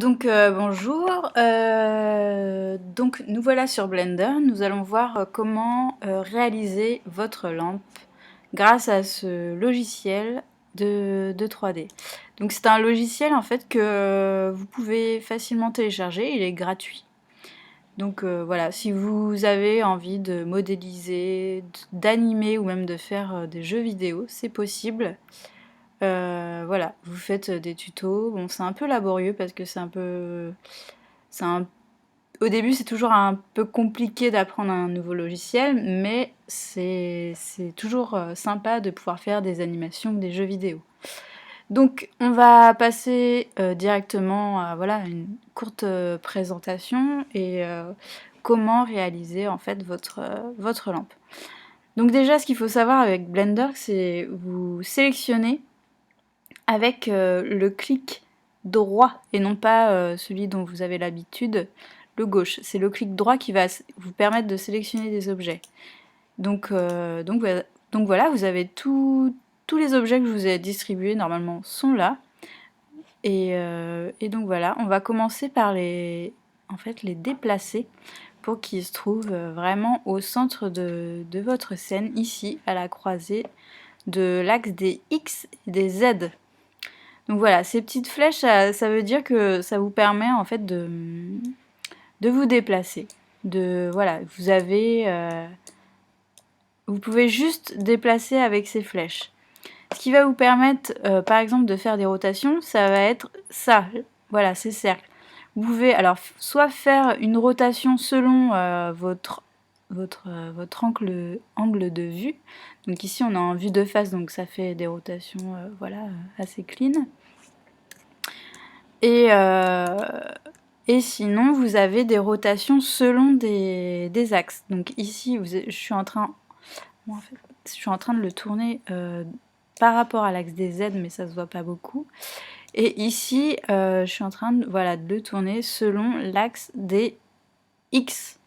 Bonjour, donc nous voilà sur Blender. Nous allons voir comment réaliser votre lampe grâce à ce logiciel de 3D. Donc c'est un logiciel en fait que vous pouvez facilement télécharger, il est gratuit. Donc voilà, si vous avez envie de modéliser, d'animer ou même de faire des jeux vidéo, c'est possible. Voilà, vous faites des tutos. Bon, c'est un peu laborieux parce que c'est un peu... c'est un- Au début, c'est toujours un peu compliqué d'apprendre un nouveau logiciel, mais c'est toujours sympa de pouvoir faire des animations, des jeux vidéo. Donc, on va passer directement à voilà, une courte présentation et comment réaliser en fait votre lampe. Donc déjà, ce qu'il faut savoir avec Blender, c'est vous sélectionnez avec le clic droit et non pas celui dont vous avez l'habitude, le gauche. C'est le clic droit qui va vous permettre de sélectionner des objets. Donc voilà, vous avez tous les objets que je vous ai distribués normalement sont là. Et donc voilà, on va commencer par en fait, les déplacer pour qu'ils se trouvent vraiment au centre de votre scène, ici, à la croisée de l'axe des X et des Z. Donc voilà, ces petites flèches, ça veut dire que ça vous permet en fait de vous déplacer. Voilà, vous pouvez juste déplacer avec ces flèches. Ce qui va vous permettre, par exemple, de faire des rotations, ça va être ça. Voilà, ces cercles. Vous pouvez alors soit faire une rotation selon votre angle de vue. Donc ici, on est en vue de face, donc ça fait des rotations voilà, assez clean. Et sinon, vous avez des rotations selon des axes. Donc ici, je suis en train de le tourner par rapport à l'axe des Z, mais ça se voit pas beaucoup. Et ici, je suis en train de le tourner selon l'axe des X.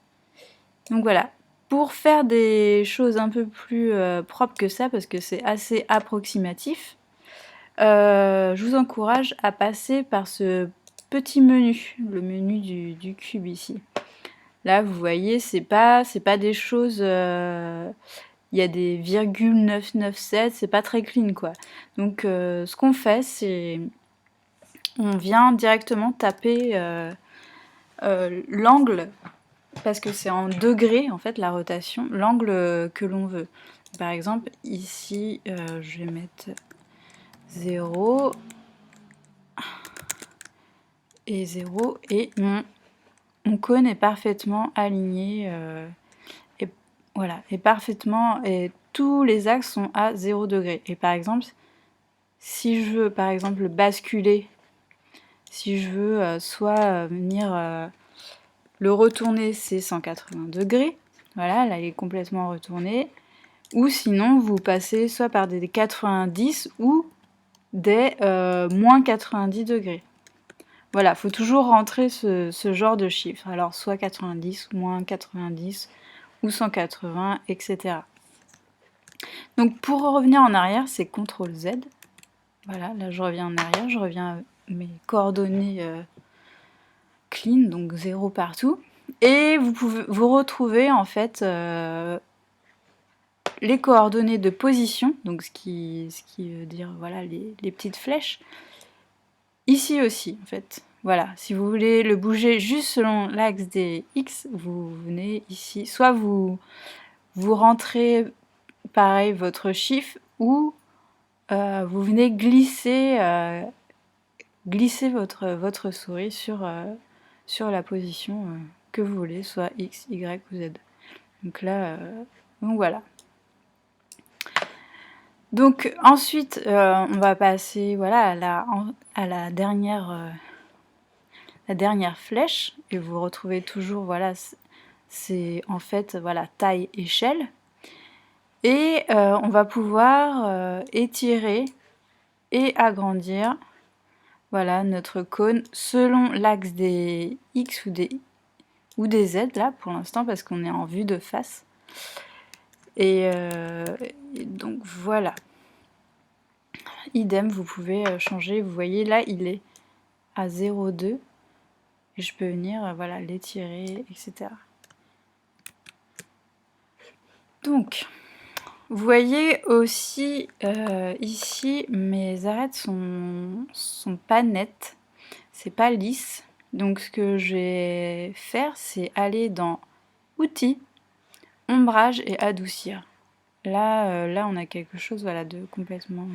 Donc voilà. Pour faire des choses un peu plus propres que ça, parce que c'est assez approximatif, je vous encourage à passer par ce petit menu, le menu du cube ici. Là, vous voyez, c'est pas des choses... il y a des virgules 997, c'est pas très clean, quoi. Donc, ce qu'on fait, c'est... On vient directement taper l'angle, parce que c'est en degrés, en fait, la rotation, l'angle que l'on veut. Par exemple, ici, je vais mettre 0 et 0, et mon cône est parfaitement aligné, et voilà, et parfaitement, et tous les axes sont à 0 degré. Et par exemple, si je veux, par exemple, basculer, si je veux soit venir le retourner, c'est 180 degrés, voilà, là il est complètement retourné, ou sinon vous passez soit par des 90 ou des moins 90 degrés. Voilà, il faut toujours rentrer ce genre de chiffres. Alors soit 90, moins 90 ou 180, etc. Donc pour revenir en arrière, c'est CTRL Z. Voilà, là je reviens en arrière, je reviens à mes coordonnées clean, donc 0 partout. Et vous pouvez vous retrouver en fait les coordonnées de position, donc ce qui veut dire voilà les petites flèches. Ici aussi, en fait. Voilà, si vous voulez le bouger juste selon l'axe des X, vous venez ici. Soit vous rentrez, pareil, votre chiffre, ou vous venez glisser, votre souris sur la position que vous voulez, soit X, Y ou Z. Donc là, donc voilà. Donc ensuite, on va passer voilà, à la dernière flèche, et vous retrouvez toujours, voilà, c'est en fait, voilà, taille, échelle. Et on va pouvoir étirer et agrandir, voilà, notre cône selon l'axe des X ou des Z, là, pour l'instant, parce qu'on est en vue de face. Et donc, voilà. Idem, vous pouvez changer, vous voyez, là, il est à 0,2. Et je peux venir voilà, l'étirer, etc. Donc, vous voyez aussi ici, mes arêtes sont pas nettes, c'est pas lisse. Donc ce que je vais faire, c'est aller dans Outils, Ombrage et Adoucir. Là on a quelque chose voilà, de complètement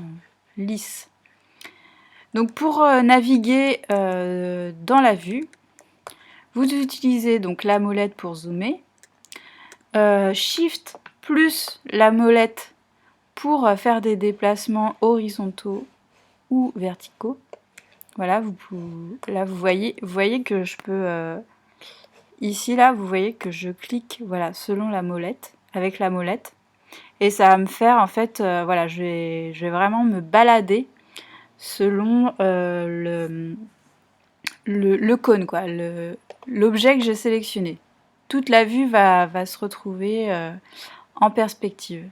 lisse. Donc pour naviguer dans la vue, vous utilisez donc la molette pour zoomer, Shift plus la molette pour faire des déplacements horizontaux ou verticaux. Voilà, là vous voyez que je peux... ici, là, vous voyez que je clique voilà, selon la molette, avec la molette. Et ça va me faire, en fait, voilà, je vais vraiment me balader selon le cône, quoi, l'objet que j'ai sélectionné. Toute la vue va se retrouver en perspective.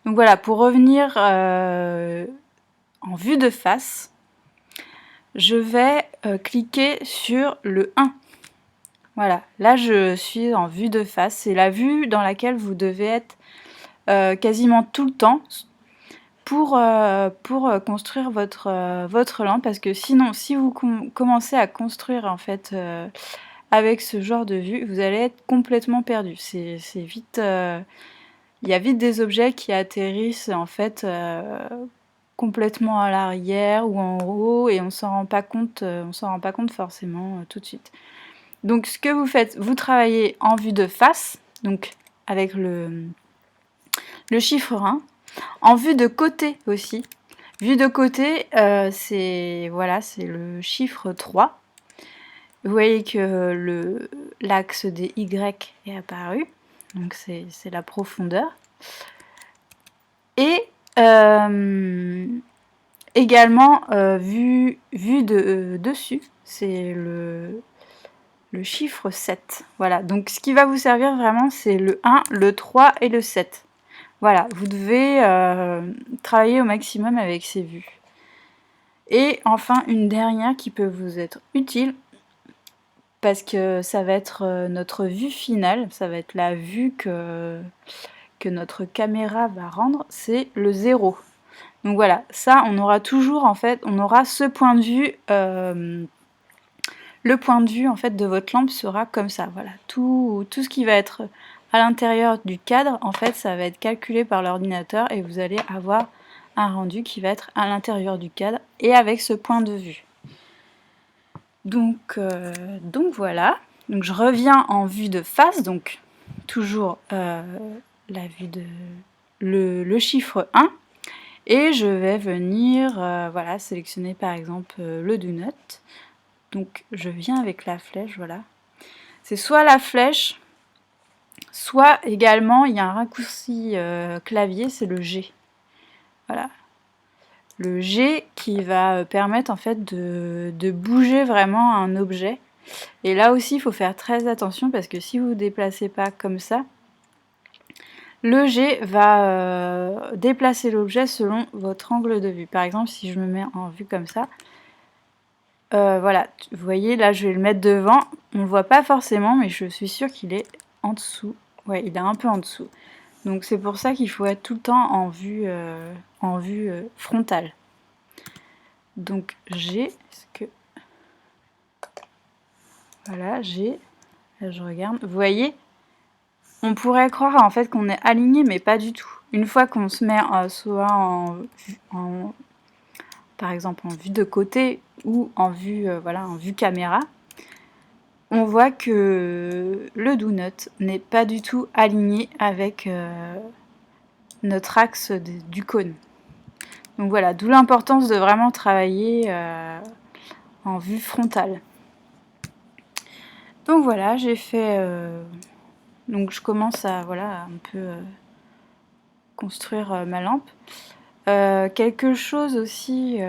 Donc voilà, pour revenir en vue de face, je vais cliquer sur le 1. Voilà, là je suis en vue de face. C'est la vue dans laquelle vous devez être quasiment tout le temps pour construire votre lampe. Parce que sinon, si vous commencez à construire en fait avec ce genre de vue, vous allez être complètement perdu. C'est vite... il y a vite des objets qui atterrissent en fait complètement à l'arrière ou en haut et on s'en rend pas compte forcément tout de suite. Donc ce que vous faites, vous travaillez en vue de face, donc avec le chiffre 1, en vue de côté aussi. Vue de côté, c'est voilà, le chiffre 3. Vous voyez que l'axe des Y est apparu, donc c'est la profondeur. Et également, vue de dessus, c'est le chiffre 7. Voilà, donc ce qui va vous servir vraiment, c'est le 1, le 3 et le 7. Voilà, vous devez travailler au maximum avec ces vues. Et enfin, une dernière qui peut vous être utile, parce que ça va être notre vue finale, ça va être la vue que notre caméra va rendre, c'est le 0. Donc voilà, ça, on aura toujours, en fait, on aura ce point de vue... le point de vue en fait de votre lampe sera comme ça. Voilà, tout ce qui va être à l'intérieur du cadre, en fait, ça va être calculé par l'ordinateur et vous allez avoir un rendu qui va être à l'intérieur du cadre et avec ce point de vue. Donc voilà. Donc je reviens en vue de face, donc toujours la vue de le chiffre 1 et je vais venir voilà, sélectionner par exemple le donut. Donc je viens avec la flèche, voilà. C'est soit la flèche, soit également, il y a un raccourci clavier, c'est le G. Voilà. Le G qui va permettre en fait de bouger vraiment un objet. Et là aussi, il faut faire très attention parce que si vous ne déplacez pas comme ça, le G va déplacer l'objet selon votre angle de vue. Par exemple, si je me mets en vue comme ça, voilà, vous voyez, là je vais le mettre devant, on ne le voit pas forcément, mais je suis sûre qu'il est en dessous. Ouais, il est un peu en dessous. Donc c'est pour ça qu'il faut être tout le temps en vue frontale. Donc j'ai, voilà, j'ai, là je regarde, vous voyez, on pourrait croire en fait qu'on est aligné, mais pas du tout. Une fois qu'on se met soit par exemple en vue de côté ou en vue, voilà, en vue caméra, on voit que le donut n'est pas du tout aligné avec notre axe du cône. Donc voilà, d'où l'importance de vraiment travailler en vue frontale. Donc voilà, j'ai fait... donc je commence à voilà, un peu construire ma lampe. Quelque chose aussi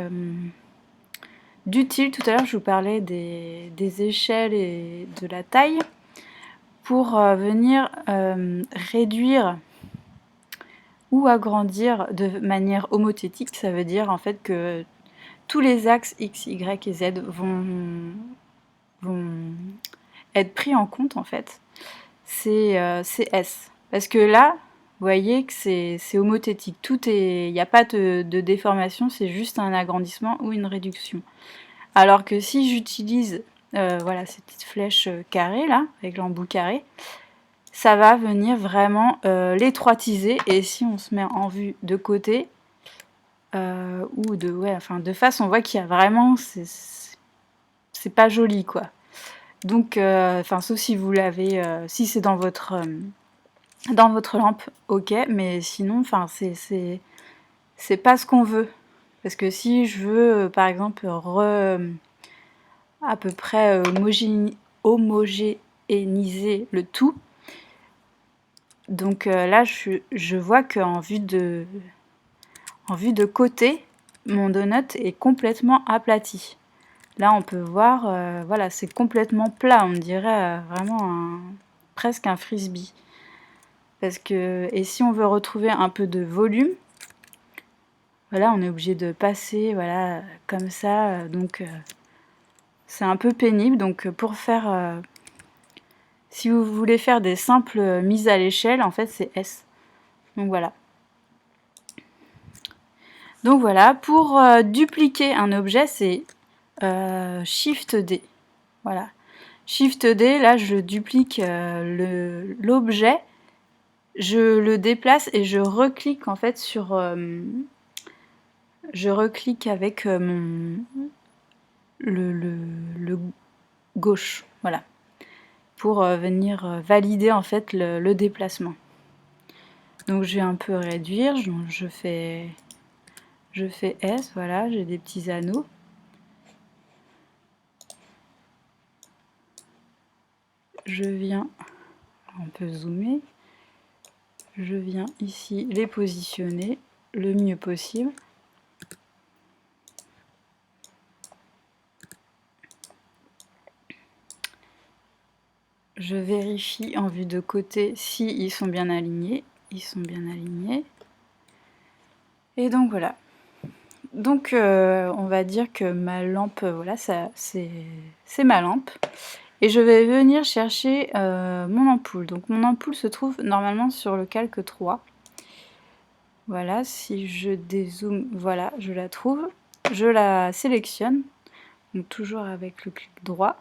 d'utile, tout à l'heure je vous parlais des échelles et de la taille. Pour venir réduire ou agrandir de manière homothétique, ça veut dire en fait que tous les axes X, Y et Z vont être pris en compte en fait, c'est S. Parce que là, vous voyez que c'est homothétique. Il n'y a pas de déformation, c'est juste un agrandissement ou une réduction. Alors que si j'utilise voilà, ces petites flèches carrées là, avec l'embout carré, ça va venir vraiment l'étroitiser. Et si on se met en vue de côté, ou de face, on voit qu'il y a vraiment, c'est pas joli quoi. Donc, sauf si vous l'avez, si c'est dans votre lampe, ok, mais sinon, c'est pas ce qu'on veut. Parce que si je veux, par exemple, à peu près homogénéiser le tout, donc là, je vois qu'en vue de côté, mon donut est complètement aplati. Là, on peut voir, voilà, c'est complètement plat, on dirait vraiment presque un frisbee. Et si on veut retrouver un peu de volume, voilà, on est obligé de passer, voilà, comme ça, donc c'est un peu pénible. Donc pour faire, si vous voulez faire des simples mises à l'échelle, en fait, c'est S. Donc voilà. Donc voilà, pour dupliquer un objet, c'est Shift D. Voilà. Shift D, là, je duplique l'objet, je le déplace et je reclique en fait sur... je reclique avec le gauche, voilà, pour venir valider en fait le déplacement. Donc je vais un peu réduire, je fais S, voilà, j'ai des petits anneaux. Je viens, on peut zoomer, je viens ici les positionner le mieux possible. Je vérifie en vue de côté si ils sont bien alignés. Ils sont bien alignés. Et donc voilà. Donc on va dire que ma lampe, voilà, c'est ma lampe. Et je vais venir chercher mon ampoule. Donc mon ampoule se trouve normalement sur le calque 3. Voilà, si je dézoome, voilà, je la trouve. Je la sélectionne, donc toujours avec le clic droit.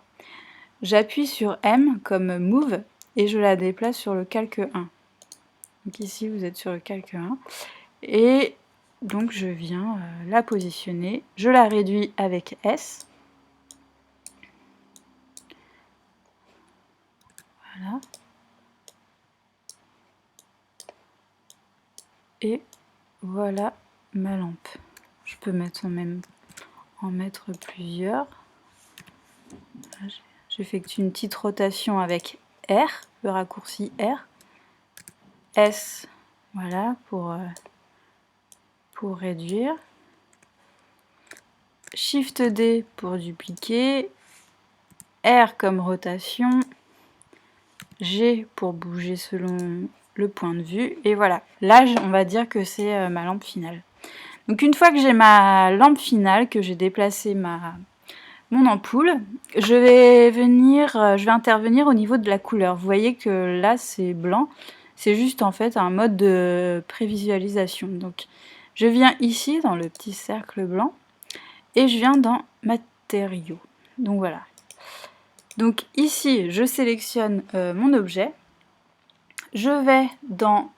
J'appuie sur M comme Move et je la déplace sur le calque 1. Donc ici, vous êtes sur le calque 1. Et donc je viens la positionner. Je la réduis avec S. Voilà. Et voilà ma lampe. Je peux en mettre plusieurs. J'effectue une petite rotation avec R, le raccourci R. S, voilà, pour réduire. Shift D pour dupliquer. R comme rotation. G pour bouger selon le point de vue. Et voilà, là on va dire que c'est ma lampe finale. Donc une fois que j'ai ma lampe finale, que j'ai déplacé mon ampoule, je vais intervenir au niveau de la couleur. Vous voyez que là c'est blanc, c'est juste en fait un mode de prévisualisation. Donc je viens ici dans le petit cercle blanc et je viens dans matériaux. Donc voilà. Donc ici je sélectionne mon objet, je vais dans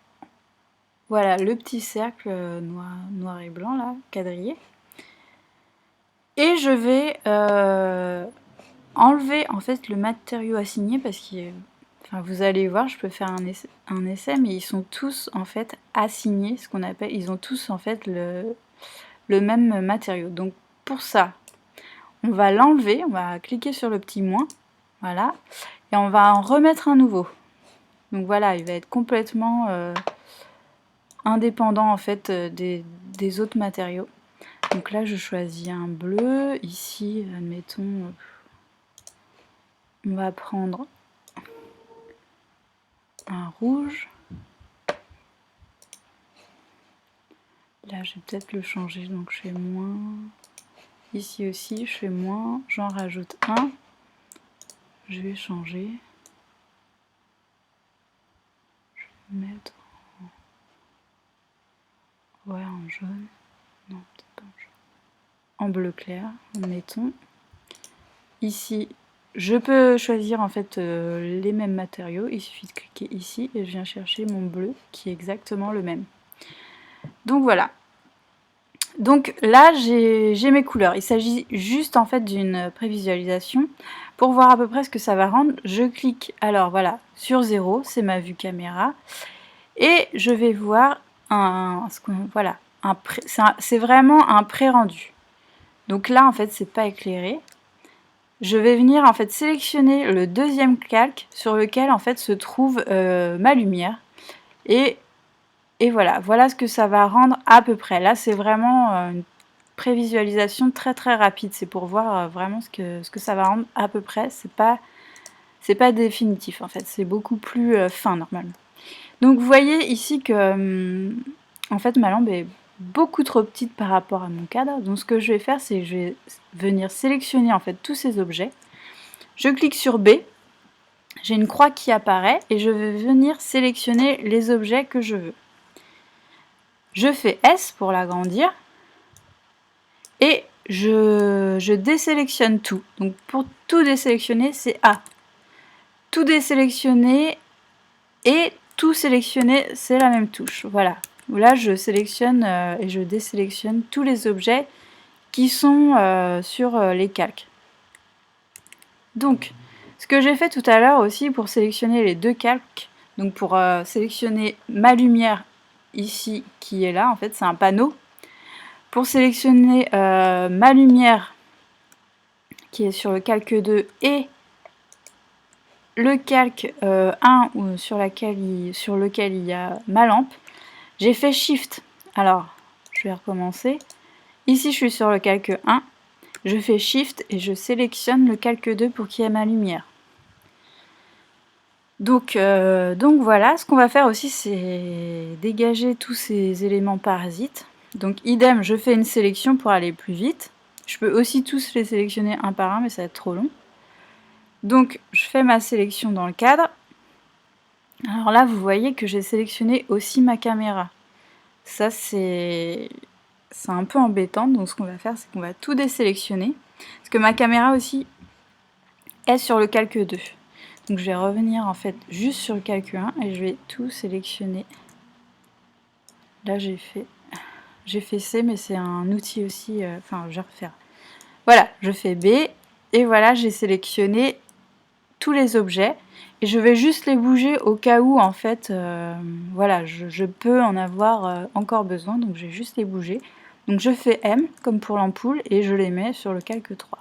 voilà le petit cercle noir et blanc là, quadrillé, et je vais enlever en fait le matériau assigné parce que vous allez voir, je peux faire un essai, mais ils sont tous en fait assignés, ce qu'on appelle, ils ont tous en fait le même matériau. Donc pour ça, on va l'enlever, on va cliquer sur le petit moins, voilà, et on va en remettre un nouveau. Donc voilà, il va être complètement indépendant en fait des autres matériaux. Donc là, je choisis un bleu. Ici, admettons, on va prendre un rouge. Là, je vais peut-être le changer, donc je fais moins. Ici aussi, je fais moins. J'en rajoute un. je vais changer. Je vais mettre en jaune. Non, peut-être pas en jaune. En bleu clair, mettons. Ici, je peux choisir en fait les mêmes matériaux. Il suffit de cliquer ici et je viens chercher mon bleu qui est exactement le même. Donc voilà. Donc là, j'ai mes couleurs. Il s'agit juste en fait d'une prévisualisation. Pour voir à peu près ce que ça va rendre, je clique alors voilà sur 0, c'est ma vue caméra. Et je vais voir c'est vraiment un pré-rendu. Donc là en fait c'est pas éclairé. Je vais venir en fait sélectionner le deuxième calque sur lequel en fait se trouve ma lumière. Et voilà ce que ça va rendre à peu près. Là c'est vraiment une prévisualisation très très rapide. C'est pour voir vraiment ce que ça va rendre à peu près. C'est pas définitif en fait. C'est beaucoup plus fin normalement. Donc vous voyez ici que en fait ma lampe est beaucoup trop petite par rapport à mon cadre. Donc ce que je vais faire, c'est que je vais venir sélectionner en fait tous ces objets. Je clique sur B, j'ai une croix qui apparaît et je vais venir sélectionner les objets que je veux. Je fais S pour l'agrandir et je désélectionne tout. Donc pour tout désélectionner, c'est A. Tout désélectionner et tout sélectionner, c'est la même touche. Voilà. Là, je sélectionne et je désélectionne tous les objets qui sont sur les calques. Donc, ce que j'ai fait tout à l'heure aussi pour sélectionner les deux calques, donc pour sélectionner ma lumière ici qui est là, en fait c'est un panneau. Pour sélectionner ma lumière qui est sur le calque 2 et le calque 1 sur lequel il y a ma lampe, j'ai fait Shift. Alors, je vais recommencer. Ici, je suis sur le calque 1. Je fais Shift et je sélectionne le calque 2 pour qu'il y ait ma lumière. Donc voilà, ce qu'on va faire aussi, c'est dégager tous ces éléments parasites. Donc idem, je fais une sélection pour aller plus vite. Je peux aussi tous les sélectionner un par un, mais ça va être trop long. Donc je fais ma sélection dans le cadre. Alors là, vous voyez que j'ai sélectionné aussi ma caméra. Ça, c'est un peu embêtant. Donc ce qu'on va faire, c'est qu'on va tout désélectionner. Parce que ma caméra aussi est sur le calque 2. Donc je vais revenir en fait juste sur le calque 1 et je vais tout sélectionner. Là j'ai fait C, mais c'est un outil aussi, enfin je vais refaire. Voilà, je fais B et voilà, j'ai sélectionné tous les objets et je vais juste les bouger au cas où en fait, voilà, je peux en avoir encore besoin, donc je vais juste les bouger. Donc je fais M comme pour l'ampoule et je les mets sur le calque 3.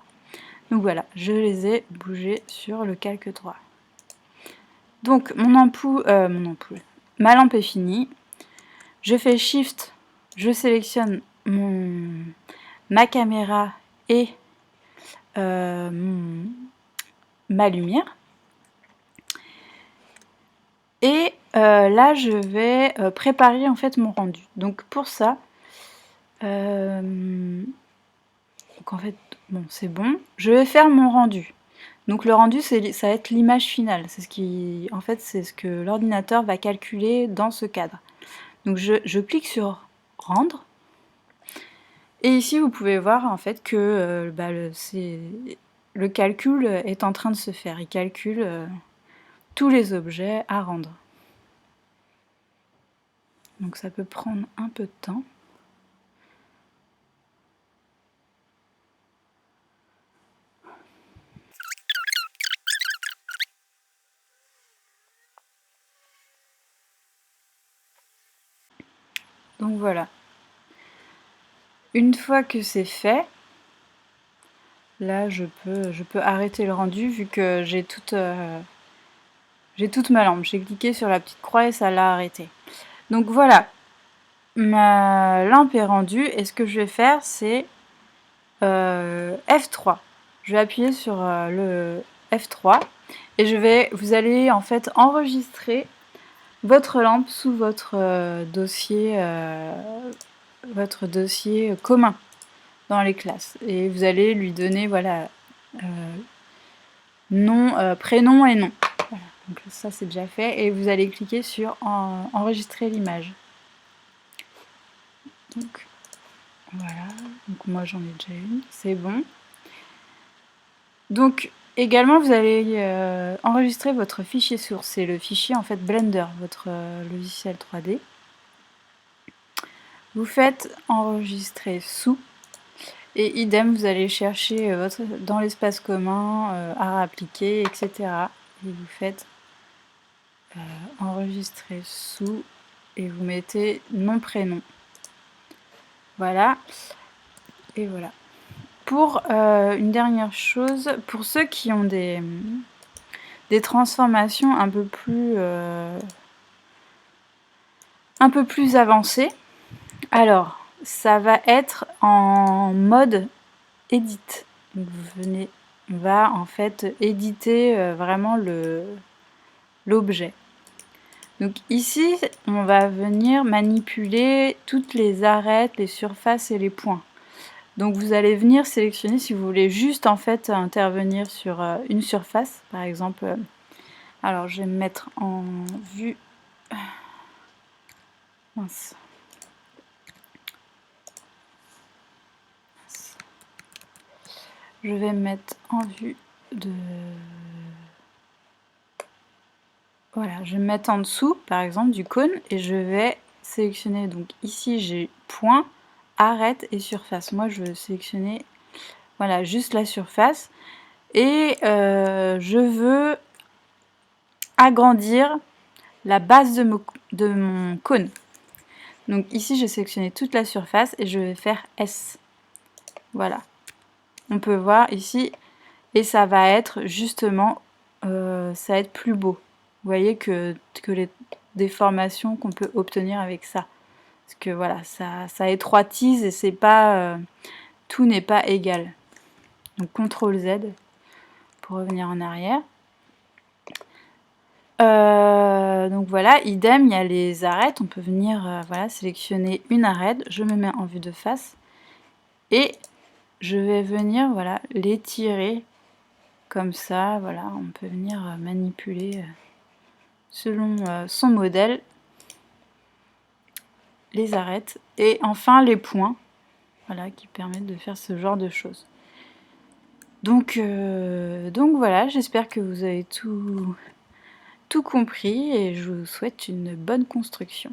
Donc voilà, je les ai bougés sur le calque 3. Donc ma lampe est finie. Je fais Shift, je sélectionne ma caméra et ma lumière. Et là, je vais préparer en fait mon rendu. Donc pour ça, donc en fait, bon, c'est bon. Je vais faire mon rendu. Donc le rendu, ça va être l'image finale. C'est ce que l'ordinateur va calculer dans ce cadre. Donc je clique sur Rendre. Et ici, vous pouvez voir en fait que le calcul est en train de se faire. Il calcule tous les objets à rendre. Donc ça peut prendre un peu de temps. Donc voilà. Une fois que c'est fait, là je peux arrêter le rendu vu que j'ai toute ma lampe. J'ai cliqué sur la petite croix et ça l'a arrêté. Donc voilà, ma lampe est rendue et ce que je vais faire c'est F3. Je vais appuyer sur le F3 et vous allez en fait enregistrer votre lampe sous votre dossier commun. Dans les classes et vous allez lui donner voilà nom, prénom et nom. Voilà. Donc ça c'est déjà fait et vous allez cliquer sur enregistrer l'image. Donc voilà, donc moi j'en ai déjà une, c'est bon. Donc également vous allez enregistrer votre fichier source, c'est le fichier en fait Blender, votre logiciel 3D. Vous faites enregistrer sous et idem vous allez chercher dans l'espace commun, art appliqué, etc. Et vous faites enregistrer sous et vous mettez nom prénom. Voilà, et voilà. Pour une dernière chose, pour ceux qui ont des transformations un peu plus avancées, alors ça va être en mode edit. Donc on va en fait éditer vraiment l'objet. Donc ici, on va venir manipuler toutes les arêtes, les surfaces et les points. Donc vous allez venir sélectionner si vous voulez juste en fait intervenir sur une surface, par exemple. Alors je vais me mettre en vue. Mince. Je vais me mettre en vue de. Voilà, je vais me mettre en dessous, par exemple, du cône et je vais sélectionner. Donc ici j'ai point, arête et surface. Moi je veux sélectionner, voilà, juste la surface et je veux agrandir la base de mon cône. Donc ici j'ai sélectionné toute la surface et je vais faire S. Voilà. On peut voir ici et ça va être justement, ça va être plus beau. Vous voyez que les déformations qu'on peut obtenir avec ça. Parce que voilà, ça étroitise et c'est pas, tout n'est pas égal. Donc CTRL Z pour revenir en arrière. Donc voilà, idem, il y a les arêtes. On peut venir voilà, sélectionner une arête. Je me mets en vue de face et je vais venir voilà, l'étirer comme ça. Voilà, on peut venir manipuler selon son modèle les arêtes et enfin les points, voilà, qui permettent de faire ce genre de choses. Donc voilà, j'espère que vous avez tout compris et je vous souhaite une bonne construction.